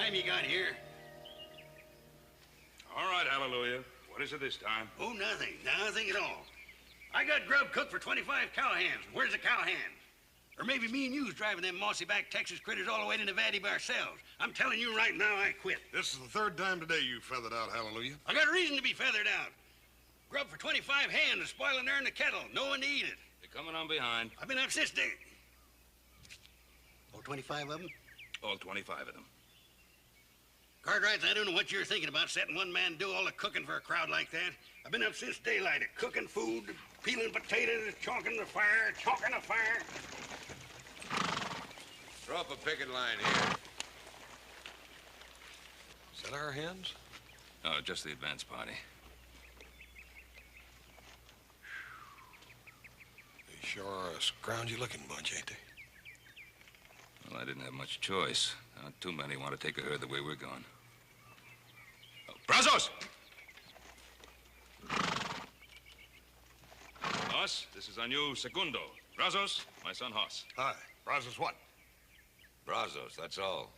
time you got here? All right, Hallelujah. What is it this time? Oh, nothing. Nothing at all. I got grub cooked for 25 cowhands. Where's the cowhands? Or maybe me and you's driving them mossy-backed Texas critters all the way to Nevada by ourselves. I'm telling you right now, I quit. This is the third time today you feathered out, Hallelujah. I got a reason to be feathered out. Grub for 25 hands is spoiling there in the kettle. No one to eat it. They're coming on behind. I've been up since day. All 25 of them? All 25 of them. Cartwrights, I don't know what you're thinking about, setting one man do all the cooking for a crowd like that. I've been up since daylight, cooking food, peeling potatoes, chalking the fire. Throw up a picket line here. Is that our hens? Oh, just the advance party. They sure are a scroungy-looking bunch, ain't they? Well, I didn't have much choice. Not too many want to take a herd the way we're going. Oh, Brazos! Hoss, this is our new segundo. Brazos, my son Hoss. Hi. Brazos what? Brazos, that's all.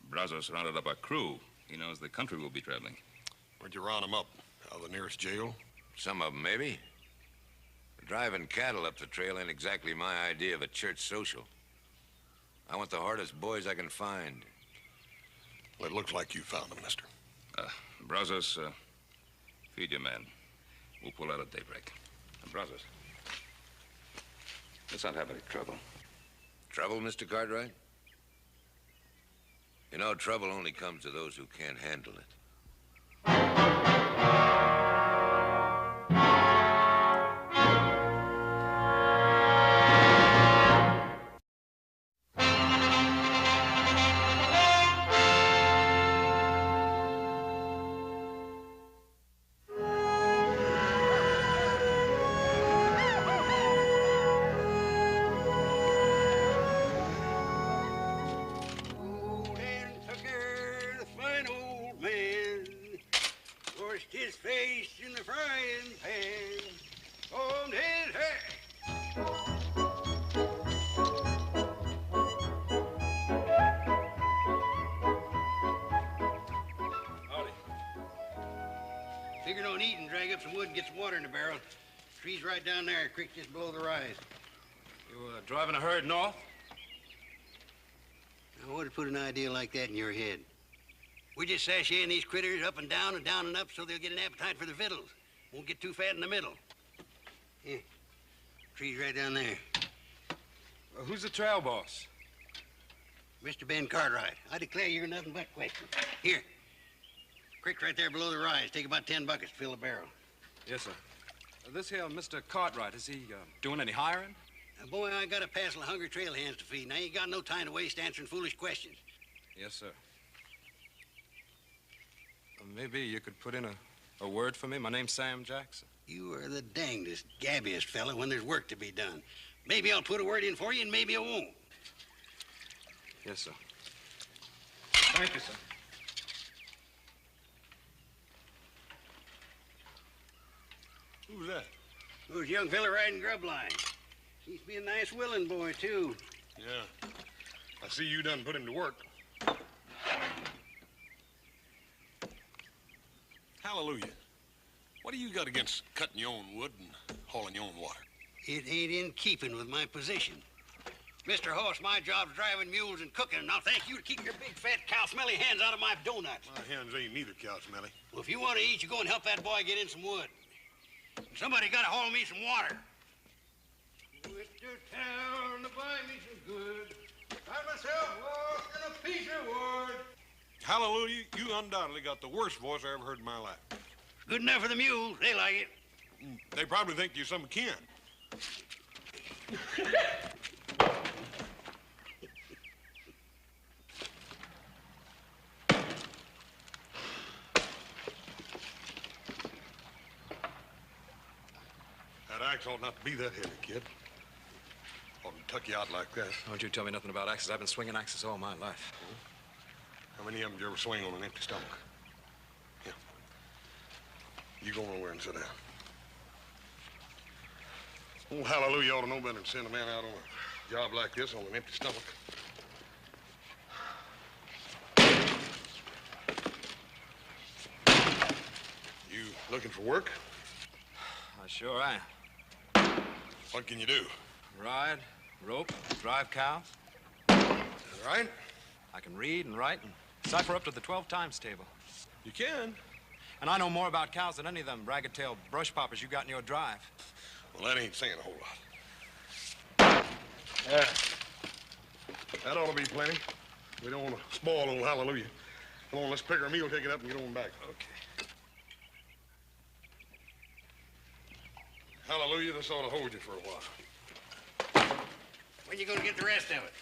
Brazos rounded up our crew. He knows the country we'll be traveling. Where'd you round them up? Out of the nearest jail? Some of them, maybe. Driving cattle up the trail ain't exactly my idea of a church social. I want the hardest boys I can find. Well, it looks like you found them, mister. Brazos, feed your men. We'll pull out at daybreak. And Brazos, let's not have any trouble. Trouble, Mr. Cartwright? You know, trouble only comes to those who can't handle it. His face in the frying pan, combed his hair. Howdy. Figured on eating, drag up some wood and get some water in the barrel. Tree's right down there, creek just below the rise. You driving a herd north? Now, what would put an idea like that in your head? We just sashaying these critters up and down and up so they'll get an appetite for the victuals. Won't get too fat in the middle. Here, tree's right down there. Who's the trail boss? Mr. Ben Cartwright. I declare you're nothing but questions. Here, creek's right there below the rise. Take about 10 buckets to fill the barrel. Yes, sir. This here Mr. Cartwright, is he doing any hiring? Now, boy, I got a passel of hungry trail hands to feed, and I ain't got no time to waste answering foolish questions. Yes, sir. Maybe you could put in a word for me. My name's Sam Jackson. You are the dangdest, gabbiest fella when there's work to be done. Maybe I'll put a word in for you, and maybe I won't. Yes, sir. Thank you, sir. Who's that? Who's a young fella riding grub line? Seems to be a nice willing boy, too. Yeah. I see you done put him to work. Hallelujah. What do you got against cutting your own wood and hauling your own water? It ain't in keeping with my position. Mr. Hoss, my job's driving mules and cooking, and I'll thank you to keep your big, fat, cow-smelly hands out of my donuts. My hands ain't neither cow smelly. Well, if you want to eat, you go and help that boy get in some wood. And somebody got to haul me some water. Went to town to buy me some good. Got myself lost in a piece of wood. Hallelujah, you undoubtedly got the worst voice I ever heard in my life. Good enough for the mules. They like it. They probably think you're some kin. That axe ought not to be that heavy, kid. Ought to tuck you out like that. Don't you tell me nothing about axes. I've been swinging axes all my life. How many of them did you ever swing on an empty stomach? Yeah. You go nowhere and sit down. Oh, hallelujah, ought to know better than send a man out on a job like this on an empty stomach. You looking for work? I sure am. What can you do? Ride, rope, drive cows. All right? I can read and write and cipher up to the 12 times table. You can. And I know more about cows than any of them ragged-tailed brush poppers you got in your drive. Well, that ain't saying a whole lot. Yeah. That ought to be plenty. We don't want to spoil old Hallelujah. Come on, let's pick our meal, take it up, and get on back. Okay. Hallelujah, this ought to hold you for a while. When you gonna get the rest of it?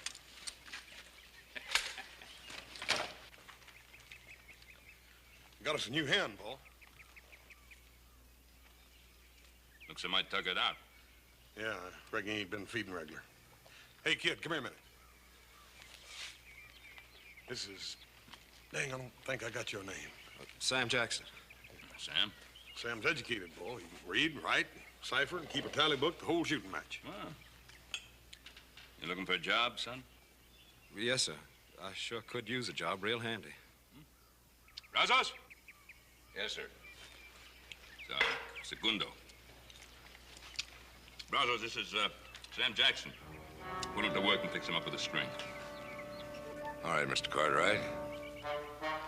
Got us a new hen, Paul. Looks like I might tug it out. Yeah, I reckon he ain't been feeding regular. Hey, kid, come here a minute. This is... Dang, I don't think I got your name. Sam Jackson. Sam? Sam's educated, boy. He can read and write, cipher, and keep a tally book the whole shooting match. Well, you looking for a job, son? Yes, sir. I sure could use a job real handy. Brazos? Yes, sir. Segundo. Brazos, this is Sam Jackson. Put him to work and fix him up with a string. All right, Mr. Cartwright.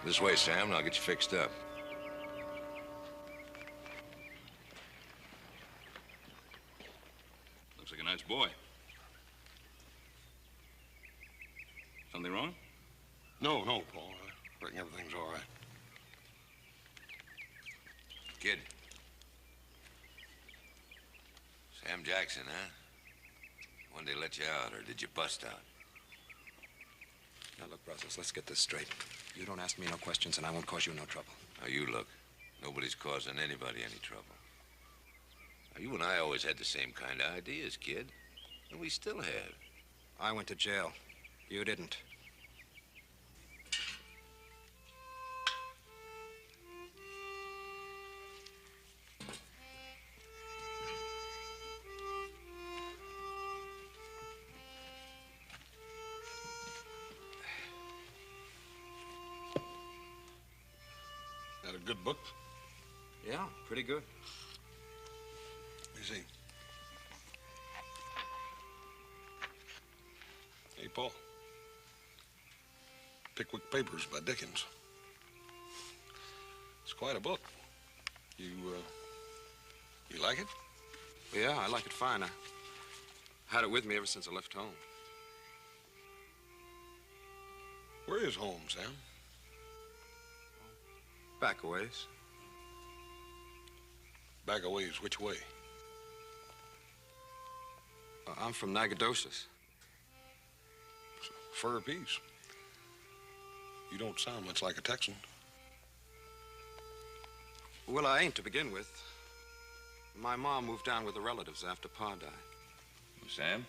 This way, Sam, and I'll get you fixed up. Looks like a nice boy. Something wrong? No, Paul. I reckon everything's all right. Kid. Sam Jackson, huh? When they let you out, or did you bust out? Now, look, Brazos, let's get this straight. You don't ask me no questions, and I won't cause you no trouble. Now, you look. Nobody's causing anybody any trouble. Now, you and I always had the same kind of ideas, kid. And we still have. I went to jail. You didn't. That a good book? Yeah, pretty good. Let me see. Hey, Paul. Pickwick Papers by Dickens. It's quite a book. You like it? Yeah, I like it fine. I had it with me ever since I left home. Where is home, Sam? Back a ways. Back a ways, which way? I'm from Nacogdoches. Fur piece. You don't sound much like a Texan. Well, I ain't to begin with. My mom moved down with her relatives after Pa died. Sam,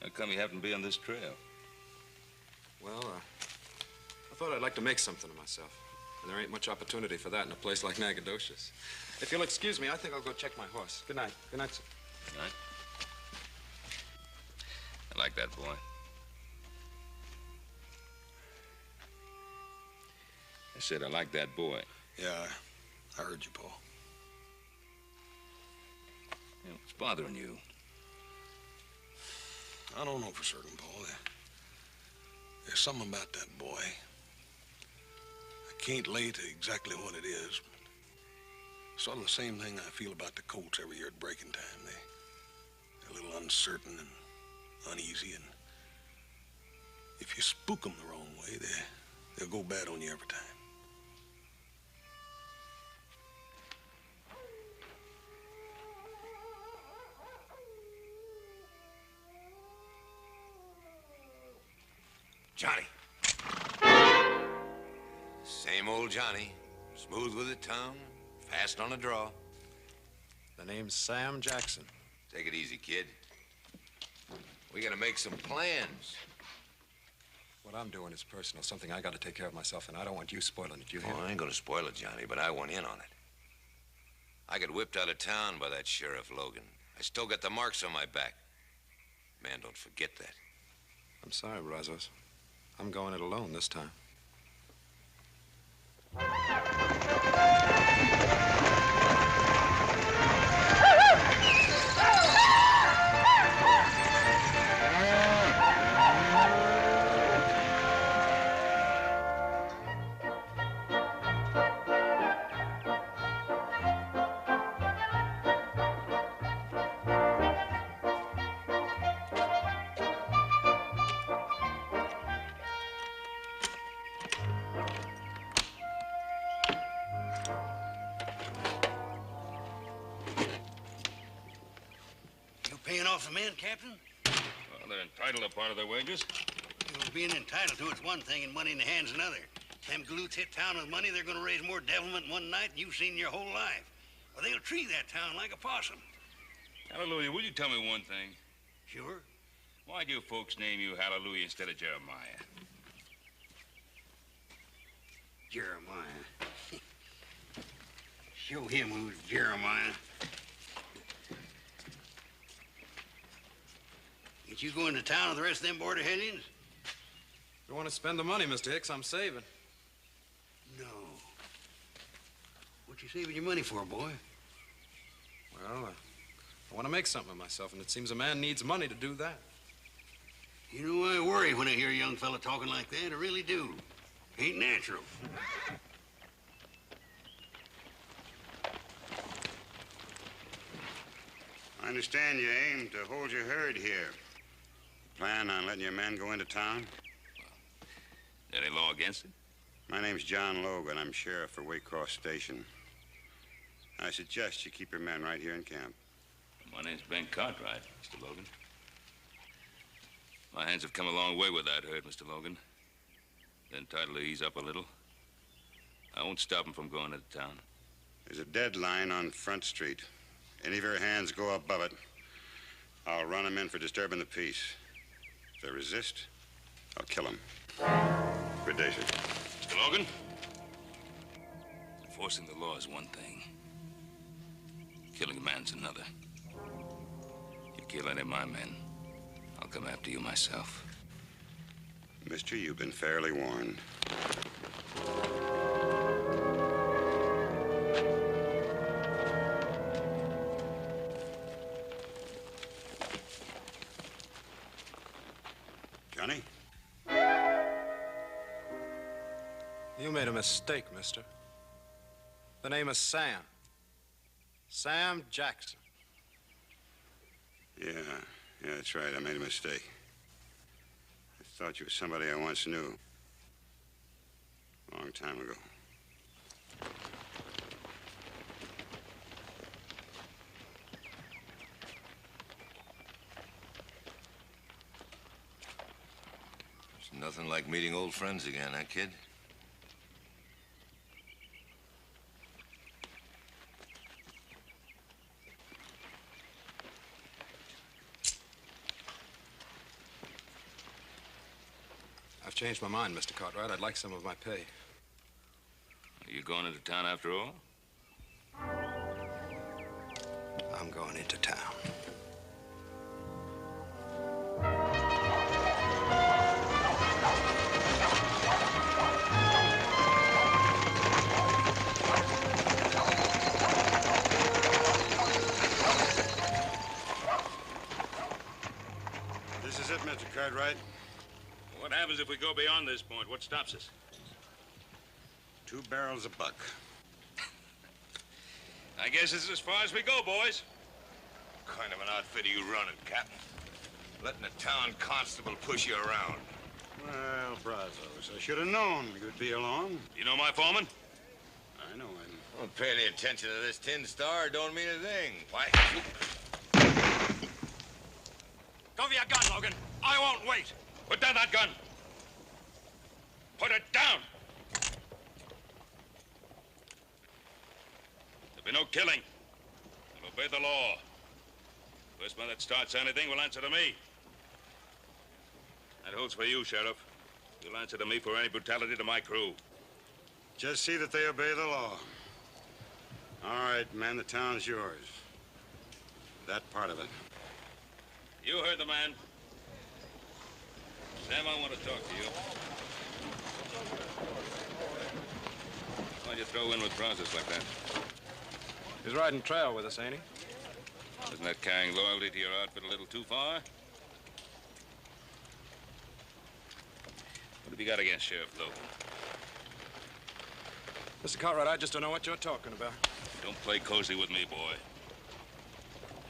how come you happen to be on this trail? Well, I thought I'd like to make something of myself. And there ain't much opportunity for that in a place like Nacogdoches. If you'll excuse me, I think I'll go check my horse. Good night. Good night, sir. Good night. I like that boy. I said I like that boy. Yeah, I heard you, Paul. You know, what's bothering you? I don't know for certain, Paul. There's something about that boy. I can't lay to exactly what it is. But sort of the same thing I feel about the colts every year at breaking time. They're a little uncertain and uneasy, and if you spook them the wrong way, they'll go bad on you every time. Johnny. Same old Johnny. Smooth with the tongue, fast on the draw. The name's Sam Jackson. Take it easy, kid. We gotta make some plans. What I'm doing is personal, something I gotta take care of myself, and I don't want you spoiling it, you hear? Oh, I ain't gonna spoil it, Johnny, but I want in on it. I got whipped out of town by that Sheriff Logan. I still got the marks on my back. Man, don't forget that. I'm sorry, Brazos. I'm going it alone this time. off the men, Captain? Well, they're entitled to part of their wages. You know, being entitled to it's one thing and money in the hand's another. Them galoots hit town with money, they're going to raise more devilment in one night than you've seen in your whole life. Well, they'll treat that town like a possum. Hallelujah, will you tell me one thing? Sure. Why'd you folks name you Hallelujah instead of Jeremiah? Jeremiah. Show him who's Jeremiah. Ain't you going to town with the rest of them border Indians? You want to spend the money, Mr. Hicks? I'm saving. No. What you saving your money for, boy? Well, I want to make something of myself, and it seems a man needs money to do that. You know, I worry when I hear a young fella talking like that. I really do. Ain't natural. I understand you aim to hold your herd here. Plan on letting your men go into town? Any law against it? My name's John Logan. I'm sheriff for Waycross Station. I suggest you keep your men right here in camp. My name's Ben Cartwright, Mr. Logan. My hands have come a long way with that herd, Mr. Logan. They're entitled to ease up a little. I won't stop them from going into town. There's a deadline on Front Street. Any of your hands go above it, I'll run them in for disturbing the peace. If they resist, I'll kill them. Good day, sir. Mr. Logan, enforcing the law is one thing. Killing a man's another. You kill any of my men, I'll come after you myself. Mister, you've been fairly warned. Johnny? You made a mistake, mister. The name is Sam. Sam Jackson. Yeah, that's right. I made a mistake. I thought you were somebody I once knew. A long time ago. It's nothing like meeting old friends again, huh, kid? I've changed my mind, Mr. Cartwright. I'd like some of my pay. Are you going into town after all? I'm going into town. This is it, Mr. Cartwright. What happens if we go beyond this point? What stops us? 2 barrels a buck. I guess it's as far as we go, boys. What kind of an outfit are you running, Captain? Letting a town constable push you around. Well, Brazos, I should have known you'd be along. You know my foreman? I know him. Don't pay any attention to this tin star. Don't mean a thing. Why? Go for your gun, Logan. I won't wait. Put down that gun. Put it down. There'll be no killing. I'll obey the law. First man that starts anything will answer to me. That holds for you, Sheriff. You'll answer to me for any brutality to my crew. Just see that they obey the law. All right, man, the town's yours. That part of it. You heard the man. Sam, I want to talk to you. Why'd you throw in with Brazos like that? He's riding trail with us, ain't he? Isn't that carrying loyalty to your outfit a little too far? What have you got against Sheriff Logan? Mr. Cartwright, I just don't know what you're talking about. Don't play cozy with me, boy.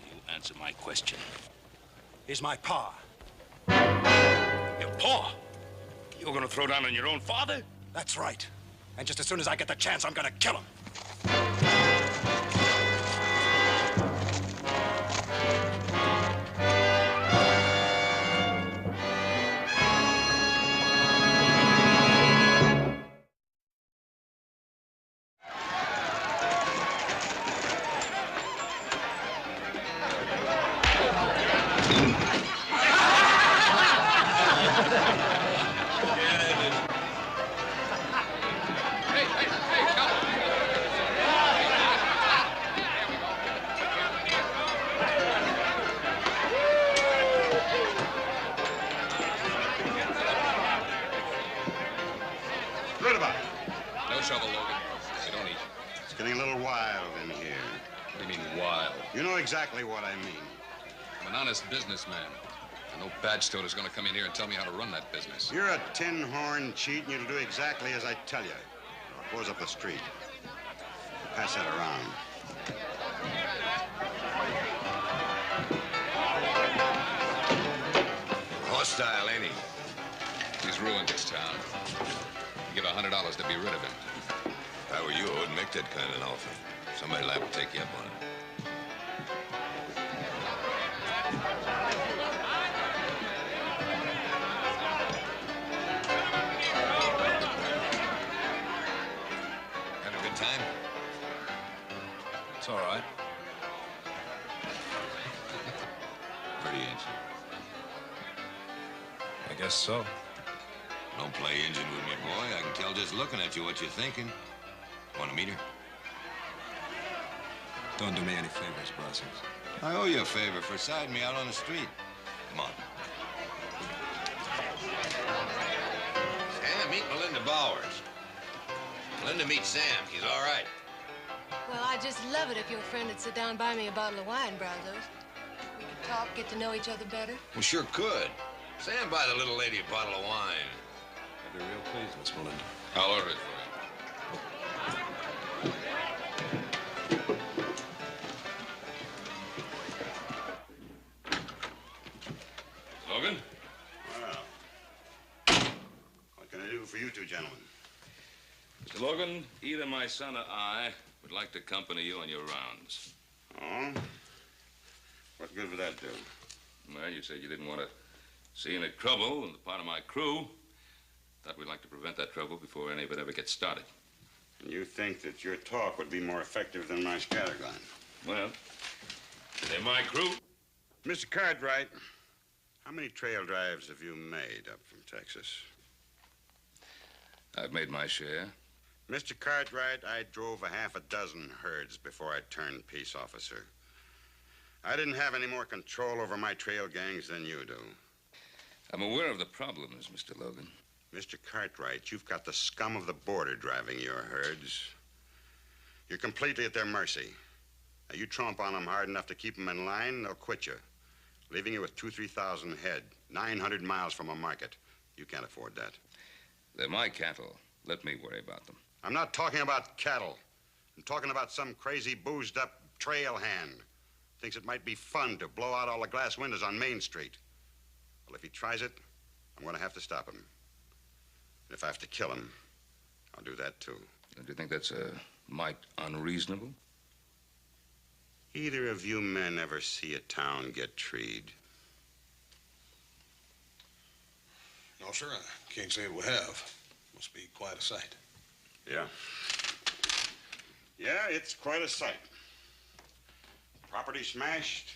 You answer my question. He's my pa. Your paw? You're gonna throw down on your own father? That's right. And just as soon as I get the chance, I'm gonna kill him. Good about it. No trouble, Logan. You don't eat. It's getting a little wild in here. What do you mean, wild? You know exactly what I mean. I'm an honest businessman. And no badge toter's gonna come in here and tell me how to run that business. You're a tin-horn cheat, and you'll do exactly as I tell you. Or goes up the street. Pass that around. Hostile, ain't he? He's ruined this town. You give $100 to be rid of him. If I were you, I wouldn't make that kind of an offer. Somebody liable to take you up on it. Having a good time? It's all right. Pretty ancient. I guess so. Don't play engine with me, boy. I can tell just looking at you what you're thinking. Want to meet her? Don't do me any favors, Brazos. I owe you a favor for siding me out on the street. Come on. Sam, meet Melinda Bowers. Melinda meets Sam. She's all right. Well, I'd just love it if your friend would sit down and buy me a bottle of wine, Brazos. We could talk, get to know each other better. We sure could. Sam, buy the little lady a bottle of wine. I'd be real pleased, Miss Melinda. I'll order it for you. Logan? Well, what can I do for you two gentlemen? Mr. Logan, either my son or I would like to accompany you on your rounds. Oh? What good would that do? Well, you said you didn't want to see any trouble on the part of my crew. Thought we'd like to prevent that trouble before any of it ever gets started. And you think that your talk would be more effective than my scattergun? Well, they're my crew. Mr. Cartwright, how many trail drives have you made up from Texas? I've made my share. Mr. Cartwright, I drove a half a dozen herds before I turned peace officer. I didn't have any more control over my trail gangs than you do. I'm aware of the problems, Mr. Logan. Mr. Cartwright, you've got the scum of the border driving your herds. You're completely at their mercy. Now, you tromp on them hard enough to keep them in line, they'll quit you, leaving you with 2,000-3,000 head, 900 miles from a market. You can't afford that. They're my cattle. Let me worry about them. I'm not talking about cattle. I'm talking about some crazy, boozed-up trail hand. Thinks it might be fun to blow out all the glass windows on Main Street. Well, if he tries it, I'm going to have to stop him. And if I have to kill him, I'll do that, too. Don't you think that's a mite unreasonable? Either of you men ever see a town get treed? No, sir, I can't say we have. Must be quite a sight. Yeah. Yeah, it's quite a sight. Property smashed.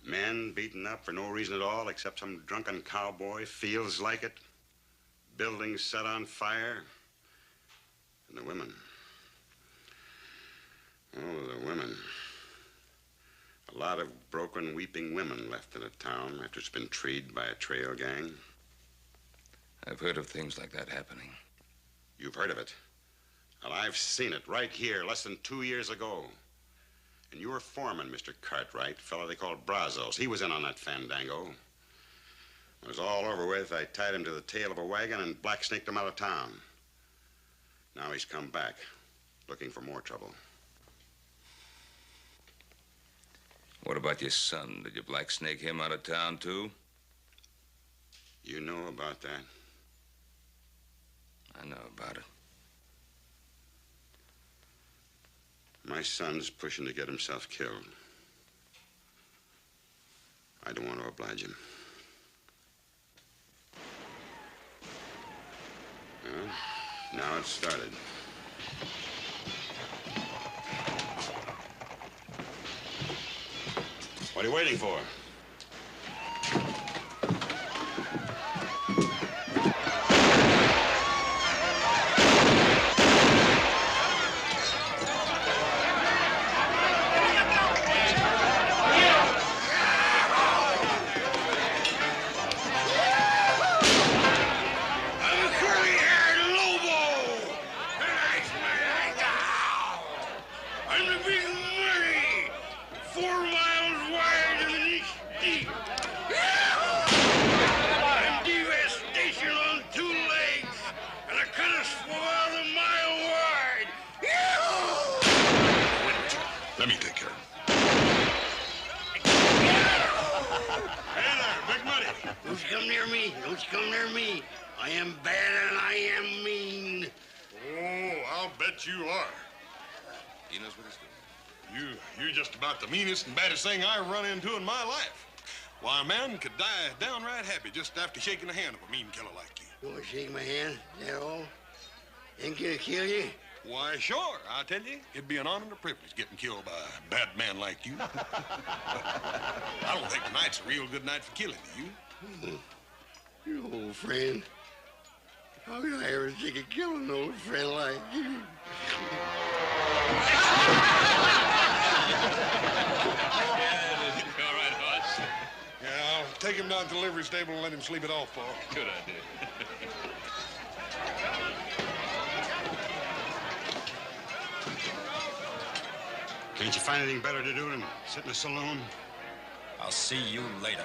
Men beaten up for no reason at all except some drunken cowboy feels like it. Buildings set on fire. And the women. Oh, the women. A lot of broken, weeping women left in a town after it's been treed by a trail gang. I've heard of things like that happening. You've heard of it. Well, I've seen it right here less than 2 years ago. And your foreman, Mr. Cartwright, a fellow they called Brazos, he was in on that fandango. When it was all over with, I tied him to the tail of a wagon and black-snaked him out of town. Now he's come back, looking for more trouble. What about your son? Did you black snake him out of town, too? You know about that? I know about it. My son's pushing to get himself killed. I don't want to oblige him. Well, now it's started. What are you waiting for? come near me. Don't you come near me. I am bad and I am mean. Oh, I'll bet you are. He knows what he's doing. You're just about the meanest and baddest thing I run into in my life. Why, a man could die downright happy just after shaking the hand of a mean killer like you. You want to shake my hand? Is that all? Ain't gonna kill you? Why, sure. I tell you, it'd be an honor and a privilege getting killed by a bad man like you. I don't think tonight's a real good night for killing, do you? You old friend. How could I ever think of killing an old friend like you? All right, Hoss. Yeah, I'll take him down to the livery stable and let him sleep it off, Paul. Good idea. Can't you find anything better to do than sit in a saloon? I'll see you later.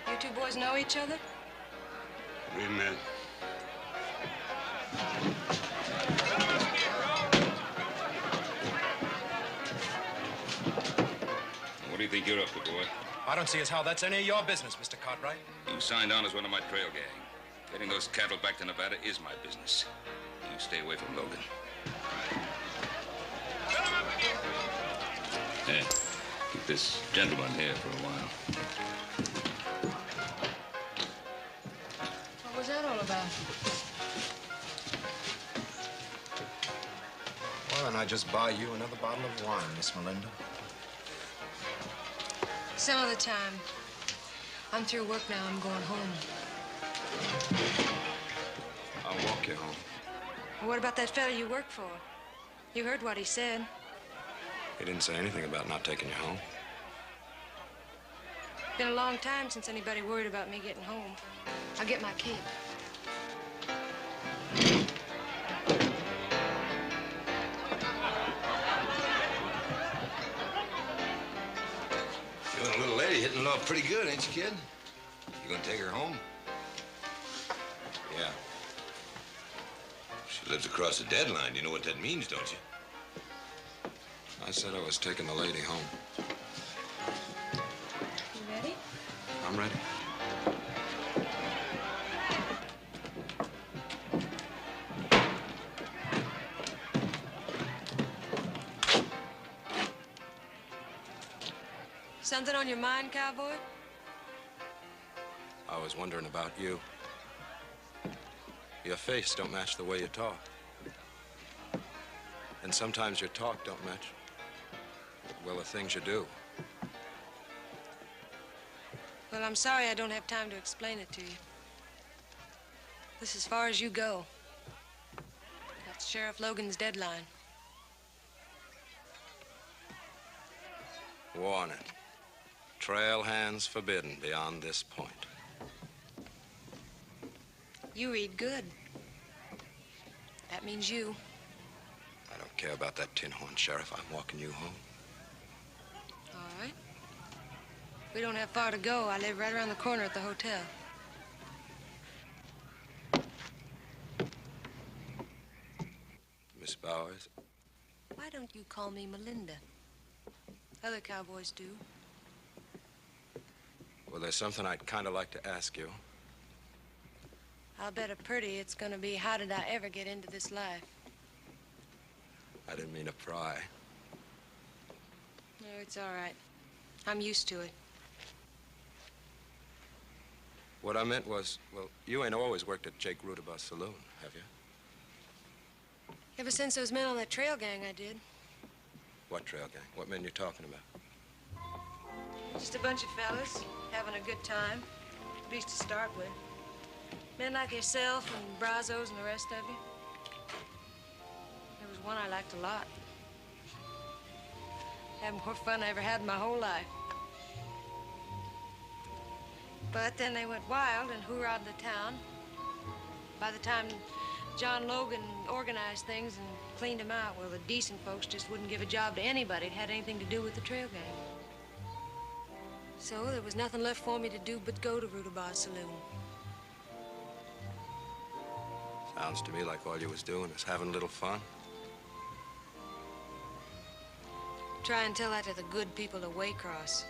You two boys know each other? We met. What do you think you're up to, boy? I don't see as how that's any of your business, Mr. Cartwright. You signed on as one of my trail gang. Getting those cattle back to Nevada is my business. You stay away from Logan. Hey, keep this gentleman here for a while. What was that all about? Why don't I just buy you another bottle of wine, Miss Melinda? Some other time. I'm through work now. I'm going home. I'll walk you home. Well, what about that fella you work for? You heard what he said. He didn't say anything about not taking you home. Been a long time since anybody worried about me getting home. I'll get my kid. You and a little lady hitting it off pretty good, ain't you, kid? You gonna take her home? Yeah. She lives across the deadline. You know what that means, don't you? I said I was taking the lady home. You ready? I'm ready. Something on your mind, cowboy? I was wondering about you. Your face don't match the way you talk. And sometimes your talk don't match, well, the things you do. Well, I'm sorry I don't have time to explain it to you. This is as far as you go. That's Sheriff Logan's deadline. Warning. Trail hands forbidden beyond this point. You read good. That means you. I don't care about that tin horn, Sheriff. I'm walking you home. All right. We don't have far to go. I live right around the corner at the hotel. Miss Bowers, Why don't you call me Melinda? Other cowboys do. well, there's something I'd kind of like to ask you. I'll bet a pretty it's gonna be, how did I ever get into this life? I didn't mean to pry. No, it's all right. I'm used to it. What I meant was, well, you ain't always worked at Jake Rudabaugh's saloon, have you? Ever since those men on that trail gang, I did. What trail gang? What men you talking about? Just a bunch of fellas having a good time, at least to start with. Men like yourself and Brazos and the rest of you. There was one I liked a lot. Had more fun I ever had in my whole life. But then they went wild and hoorah'd the town. By the time John Logan organized things and cleaned them out, well, the decent folks just wouldn't give a job to anybody that had anything to do with the trail gang. So there was nothing left for me to do but go to Rudabaugh's saloon. Sounds to me like all you was doing is having a little fun. Try and tell that to the good people of Waycross.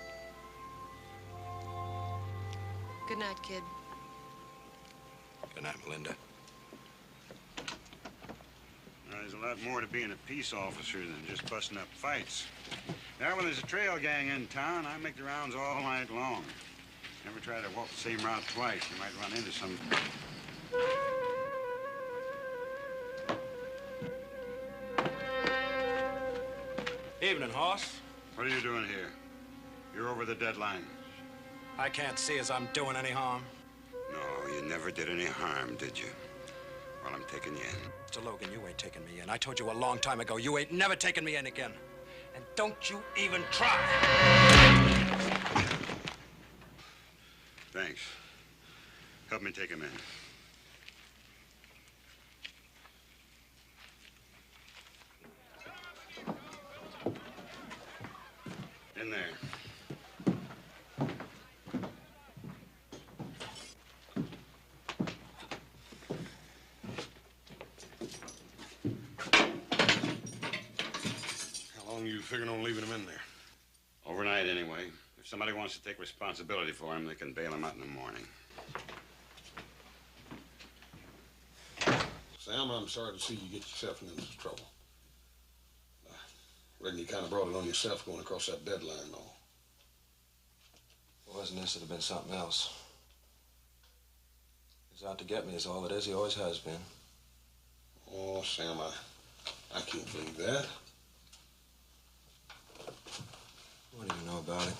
Good night, kid. Good night, Melinda. There's a lot more to being a peace officer than just busting up fights. Now, when there's a trail gang in town, I make the rounds all night long. Never try to walk the same route twice. You might run into some... Evening, Hoss. What are you doing here? You're over the deadline. I can't see as I'm doing any harm. No, you never did any harm, did you? Well, I'm taking you in. Mr. Logan, you ain't taking me in. I told you a long time ago, you ain't never taking me in again. And don't you even try. Thanks. Help me take him in. In there. How long you figuring on leaving him in there? Overnight, anyway. If somebody wants to take responsibility for him, they can bail him out in the morning. Sam, I'm sorry to see you get yourself into this trouble. I reckon you kind of brought it on yourself going across that deadline and all. It wasn't this, it'd have been something else. He's out to get me is all it is. He always has been. Oh, Sam, I can't believe that. What do you know about it?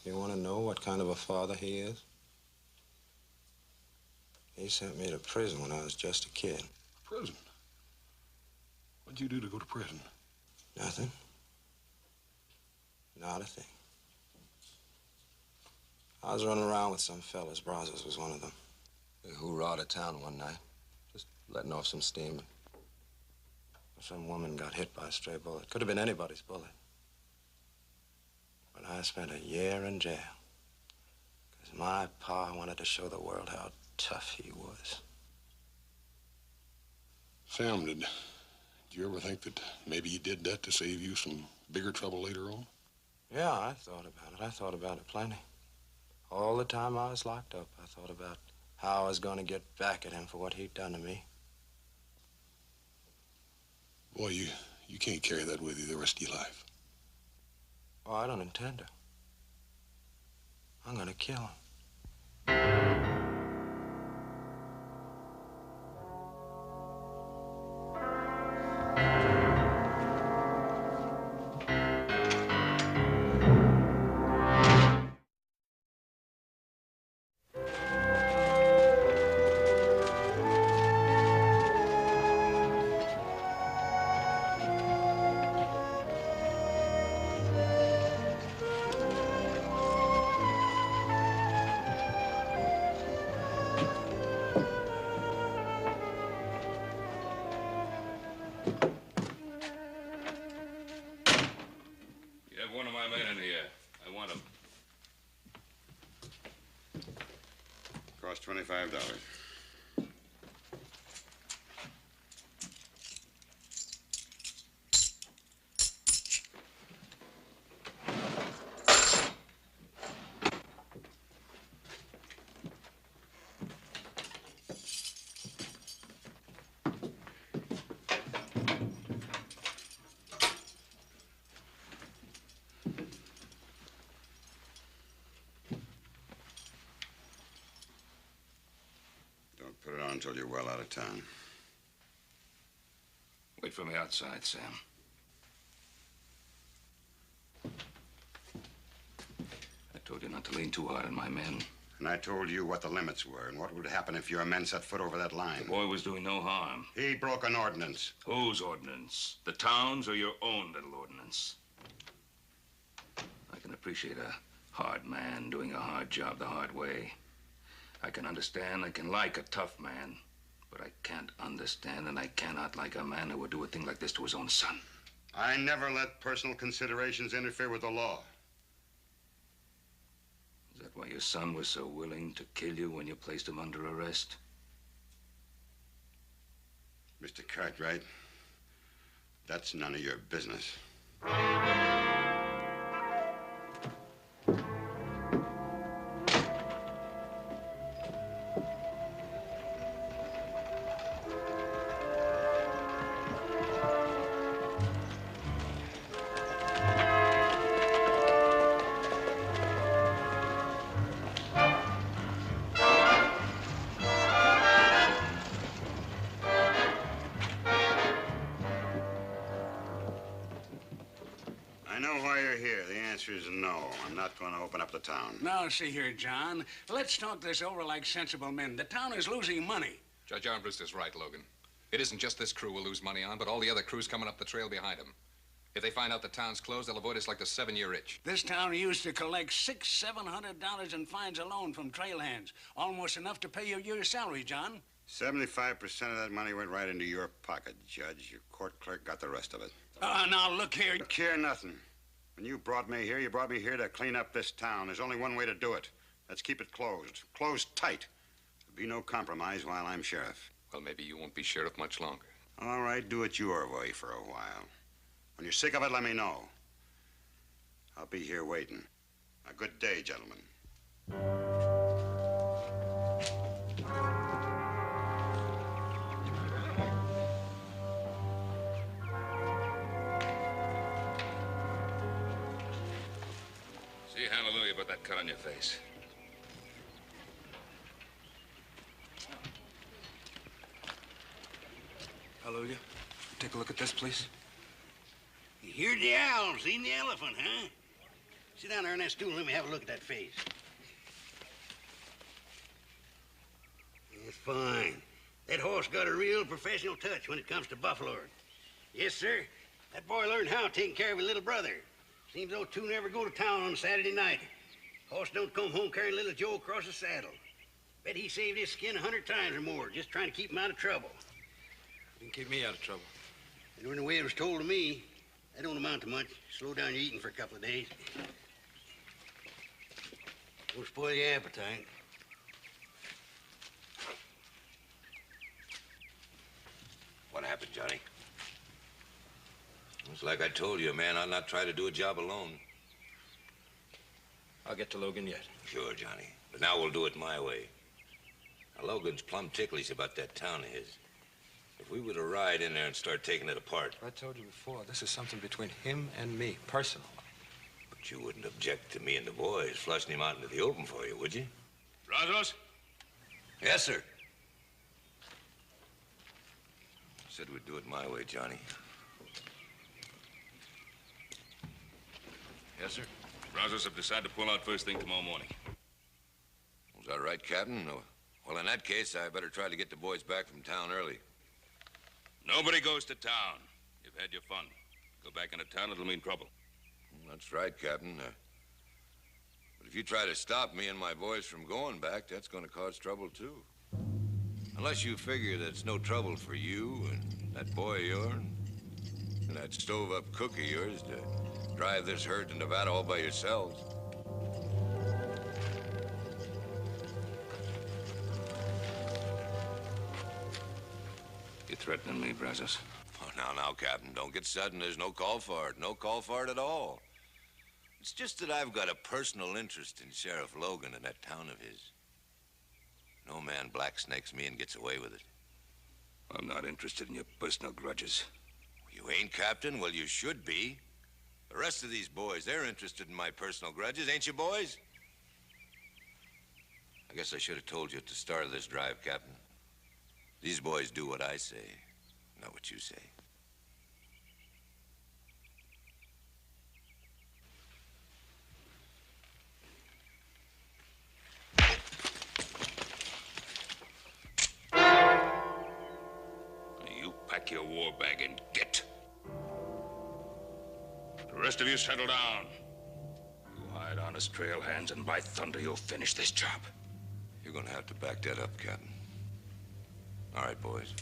You want to know what kind of a father he is? He sent me to prison when I was just a kid. Prison? What'd you do to go to prison? Nothing. Not a thing. I was running around with some fellas. Brazos was one of them. We hoorah'd at town one night, just letting off some steam. Some woman got hit by a stray bullet. Could have been anybody's bullet. But I spent a year in jail. Because my pa wanted to show the world how tough he was. Sam, did you ever think that maybe you did that to save you some bigger trouble later on? Yeah, I thought about it. I thought about it plenty. All the time I was locked up, I thought about how I was going to get back at him for what he'd done to me. Boy, you can't carry that with you the rest of your life. Oh, I don't intend to. I'm going to kill him. Cost $25. Put it on until you're well out of town. Wait for me outside, Sam. I told you not to lean too hard on my men. And I told you what the limits were and what would happen if your men set foot over that line. The boy was doing no harm. He broke an ordinance. Whose ordinance? The town's or your own little ordinance? I can appreciate a hard man doing a hard job the hard way. I can understand, I can like a tough man, but I can't understand and I cannot like a man who would do a thing like this to his own son. I never let personal considerations interfere with the law. Is that why your son was so willing to kill you when you placed him under arrest? Mr. Cartwright, that's none of your business. answer is no. I'm not going to open up the town. Now, see here, John. Let's talk this over like sensible men. The town is losing money. Judge Armbrust is right, Logan. It isn't just this crew we'll lose money on, but all the other crews coming up the trail behind them. If they find out the town's closed, they'll avoid us like the 7-year itch. This town used to collect $600-700 in fines alone from trail hands. Almost enough to pay your year's salary, John. 75% of that money went right into your pocket, Judge. Your court clerk got the rest of it. Now, look here. Look here, nothing. When you brought me here to clean up this town. There's only one way to do it. Let's keep it closed. Closed tight. There'll be no compromise while I'm sheriff. Well, maybe you won't be sheriff much longer. All right, do it your way for a while. When you're sick of it, let me know. I'll be here waiting. A good day, gentlemen. See hallelujah about that cut on your face. Hallelujah. Take a look at this, please. You heard the owl, seen the elephant, huh? Sit down there on that stool and let me have a look at that face. It's fine. That horse got a real professional touch when it comes to buffaloing. Yes, sir. That boy learned how taking care of his little brother. Seems those two never go to town on Saturday night. Horse don't come home carrying little Joe across the saddle. Bet he saved his skin 100 times or more just trying to keep him out of trouble. You can keep me out of trouble. And when the way it was told to me, that don't amount to much. Slow down your eating for a couple of days. Don't spoil your appetite. What happened, Johnny? It's like I told you, man, I'll not try to do a job alone. I'll get to Logan yet. Sure, Johnny. But now we'll do it my way. Now, Logan's plumb ticklish about that town of his. If we were to ride in there and start taking it apart... I told you before, this is something between him and me, personal. But you wouldn't object to me and the boys flushing him out into the open for you, would you? Brazos? Yes, sir. Said we'd do it my way, Johnny. Yes, sir. Brazos have decided to pull out first thing tomorrow morning. Was that right, Captain? No. Well, in that case, I better try to get the boys back from town early. Nobody goes to town. You've had your fun. Go back into town, it'll mean trouble. That's right, Captain. But if you try to stop me and my boys from going back, that's going to cause trouble, too. Unless you figure that it's no trouble for you and that boy of yours and that stove-up cook of yours to drive this herd to Nevada all by yourselves. You threatening me, Brazos? Oh, now, Captain, don't get sudden. There's no call for it. No call for it at all. It's just that I've got a personal interest in Sheriff Logan and that town of his. No man blacksnakes me and gets away with it. I'm not interested in your personal grudges. You ain't, Captain? Well, you should be. The rest of these boys, they're interested in my personal grudges, ain't you, boys? I guess I should have told you at the start of this drive, Captain. These boys do what I say, not what you say. You pack your war bag and get. The rest of you settle down. You hired honest trail hands, and by thunder, you'll finish this job. You're gonna have to back that up, Captain. All right, boys.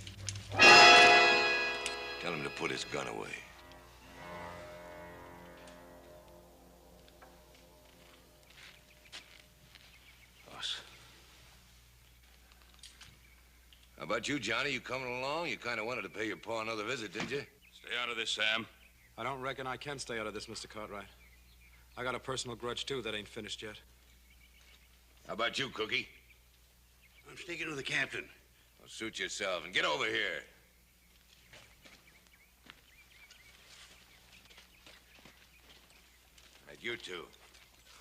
Tell him to put his gun away. Boss. How about you, Johnny? You coming along? You kind of wanted to pay your pa another visit, didn't you? Stay out of this, Sam. I don't reckon I can stay out of this, Mr. Cartwright. I got a personal grudge, too, that ain't finished yet. How about you, Cookie? I'm sticking with the captain. Well, suit yourself and get over here. Right, you two.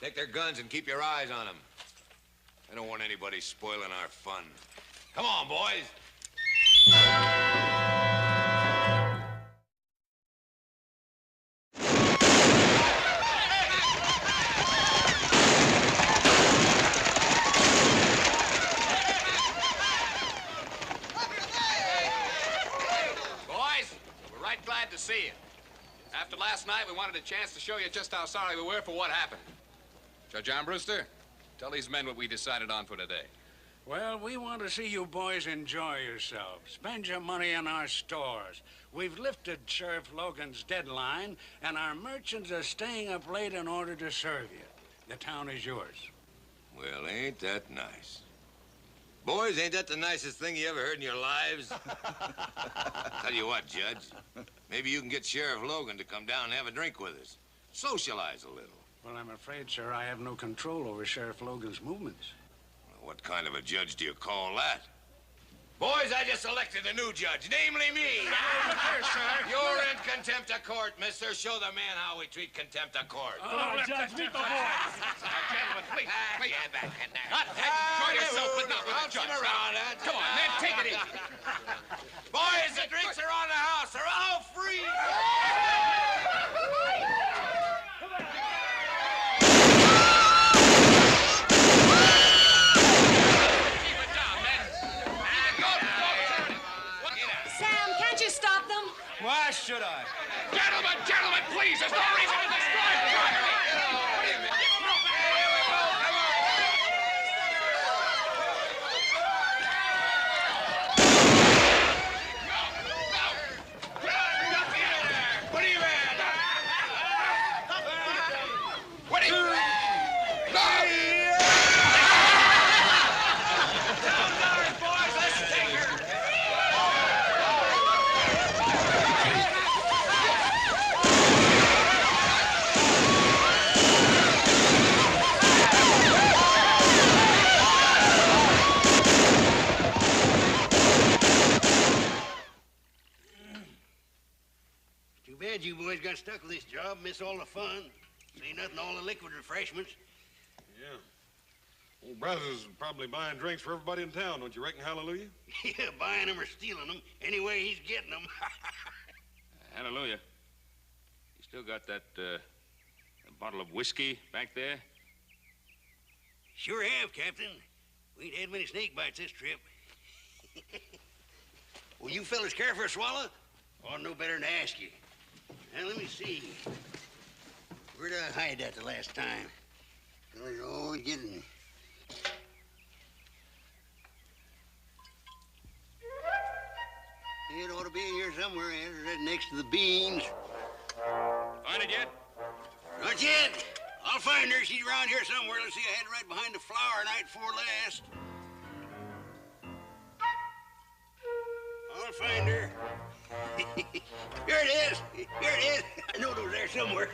Take their guns and keep your eyes on them. I don't want anybody spoiling our fun. Come on, boys. see you. After last night, we wanted a chance to show you just how sorry we were for what happened. Judge Armbruster, tell these men what we decided on for today. Well, we want to see you boys enjoy yourselves. Spend your money in our stores. We've lifted Sheriff Logan's deadline, and our merchants are staying up late in order to serve you. The town is yours. Well, ain't that nice? Boys, ain't that the nicest thing you ever heard in your lives? Tell you what, Judge. Maybe you can get Sheriff Logan to come down and have a drink with us. Socialize a little. Well, I'm afraid, sir, I have no control over Sheriff Logan's movements. What kind of a judge do you call that? Boys, I just elected a new judge, namely me. Look here, sir. You're in contempt of court, mister. Show the man how we treat contempt of court. Judge, meet the boys. Gentlemen, please. Get back in there. Enjoy yourself, but not with the Bounce him judge. around, Come on, man, take it easy. Boys, the drinks are on the house. They're all free. Why should I? Gentlemen, please, there's no reason to destroy the property. What do you mean? Too bad you boys got stuck with this job, miss all the fun. Say nothing, all the liquid refreshments. Yeah. Old Brazos is probably buying drinks for everybody in town, don't you reckon, Hallelujah? Yeah, buying them or stealing them. Anyway, he's getting them. Hallelujah. You still got that bottle of whiskey back there? Sure have, Captain. We ain't had many snake bites this trip. Will you fellas care for a swallow? Ought to know better than to ask you. Now, let me see. Where'd I hide that the last time? Fellas are always getting me. It ought to be in here somewhere, right next to the beans. Find it yet? Not yet. I'll find her. She's around here somewhere. Let's see, I had her right behind the flower night before last. I'll find her. Here it is. Here it is. I know it was there somewhere.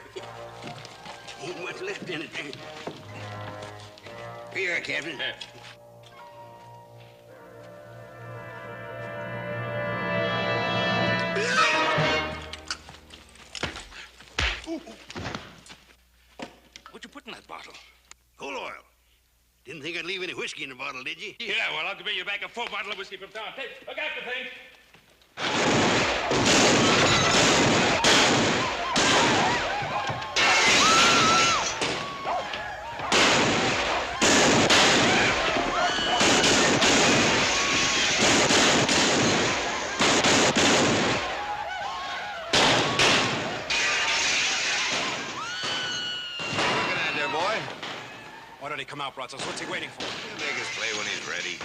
Ain't much left in it there. Here you are, Captain. What'd you put in that bottle? Coal oil. Didn't think I'd leave any whiskey in the bottle, did you? Yeah, well, I'll give you back a full bottle of whiskey from town. Look after things. Why don't he come out, Brazos? What's he waiting for? He'll make his play when he's ready.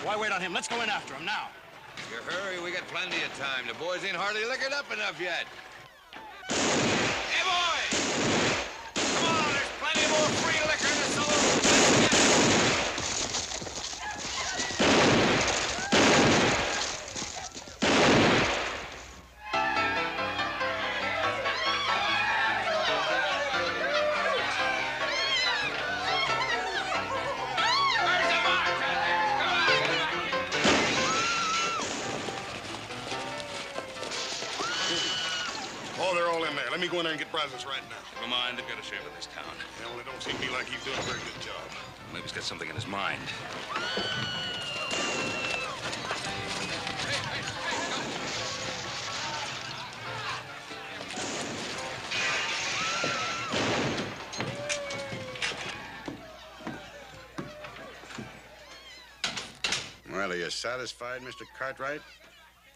Why wait on him? Let's go in after him now. You hurry, we got plenty of time. The boys ain't hardly liquored up enough yet. Hey, boys! Come on, there's plenty more free liquor in the saloon. Let's get it. Oh, they're all in there. Let me go in there and get Brazos right now. Never mind, they've got a sheriff in this town. Well, it don't seem to me like he's doing a very good job. Maybe he's got something in his mind. Well, are you satisfied, Mr. Cartwright?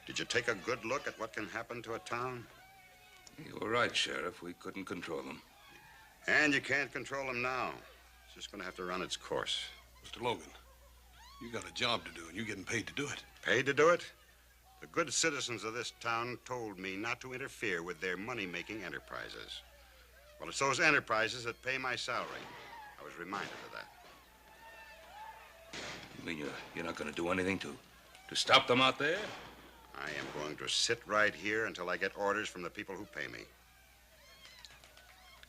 Did you take a good look at what can happen to a town? You were right, Sheriff. We couldn't control them. And you can't control them now. It's just going to have to run its course. Mr. Logan, you got a job to do, and you're getting paid to do it. Paid to do it? The good citizens of this town told me not to interfere with their money-making enterprises. Well, it's those enterprises that pay my salary. I was reminded of that. You mean you're not going to do anything to stop them out there? I am going to sit right here until I get orders from the people who pay me.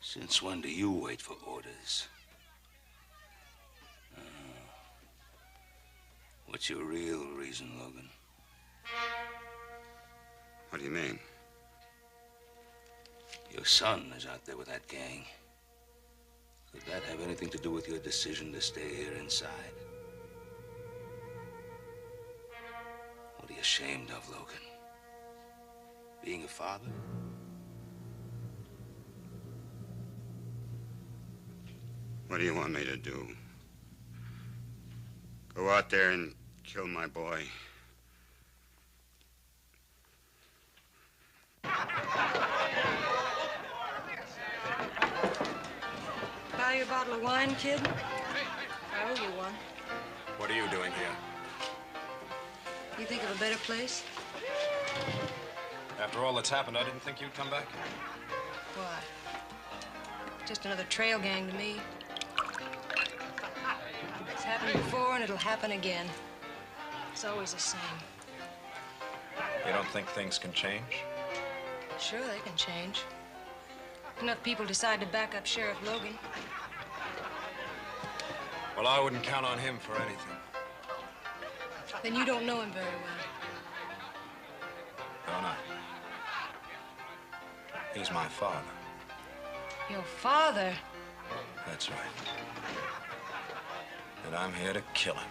Since when do you wait for orders? What's your real reason, Logan? What do you mean? Your son is out there with that gang. Could that have anything to do with your decision to stay here inside? What are you ashamed of, Logan? Being a father? What do you want me to do? Go out there and kill my boy? Buy you a bottle of wine, kid? I owe you one. What are you doing here? You think of a better place? After all that's happened, I didn't think you'd come back. Why? Just another trail gang to me. It's happened before and it'll happen again. It's always the same. You don't think things can change? Sure, they can change. Enough people decide to back up Sheriff Logan. Well, I wouldn't count on him for anything. Then you don't know him very well. Don't I? He's my father. Your father? That's right. And I'm here to kill him.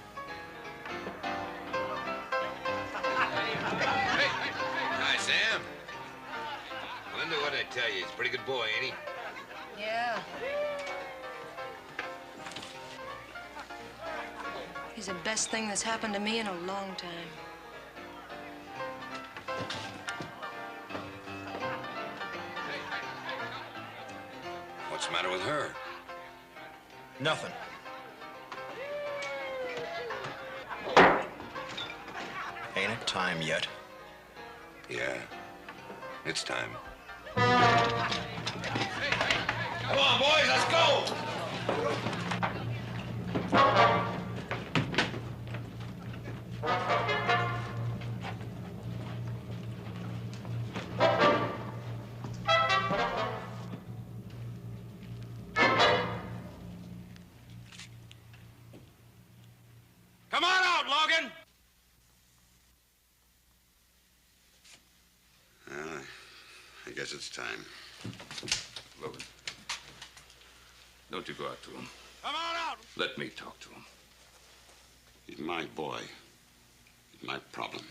Hi, Sam. Linda, what'd I tell you? He's a pretty good boy, ain't he? Yeah. He's the best thing that's happened to me in a long time. What's the matter with her? Nothing. Ain't it time yet? Yeah, it's time. Come on, boys, let's go! Come on out, Logan! Well, I guess it's time. Logan, don't you go out to him. Come on out! Let me talk to him. He's my boy. He's my problem.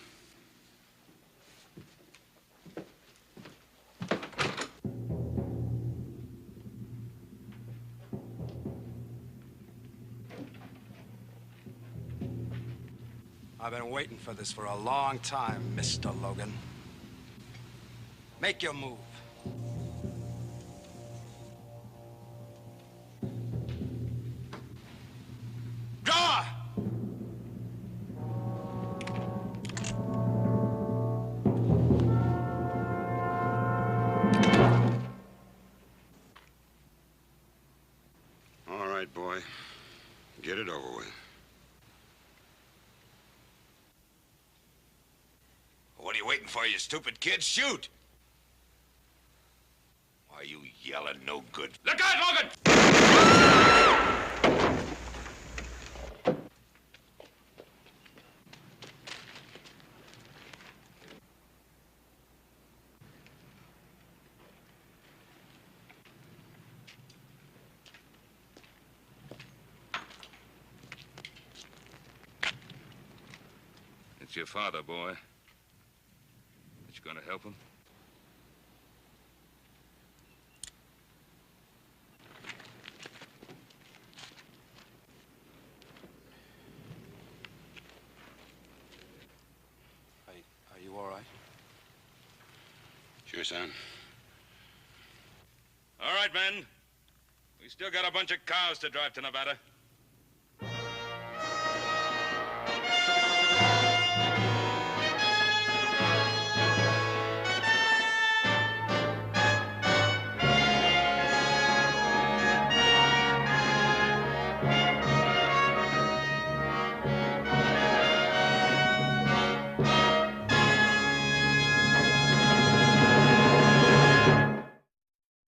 I've been waiting for this for a long time, Mr. Logan. Make your move. Draw! All right, boy. Get it over with. What are you waiting for, you stupid kid? Shoot! Why are you yelling no good? Look out, Logan! It's your father, boy. Are you gonna help him? Are you all right? Sure, son. men. We still got a bunch of cows to drive to Nevada.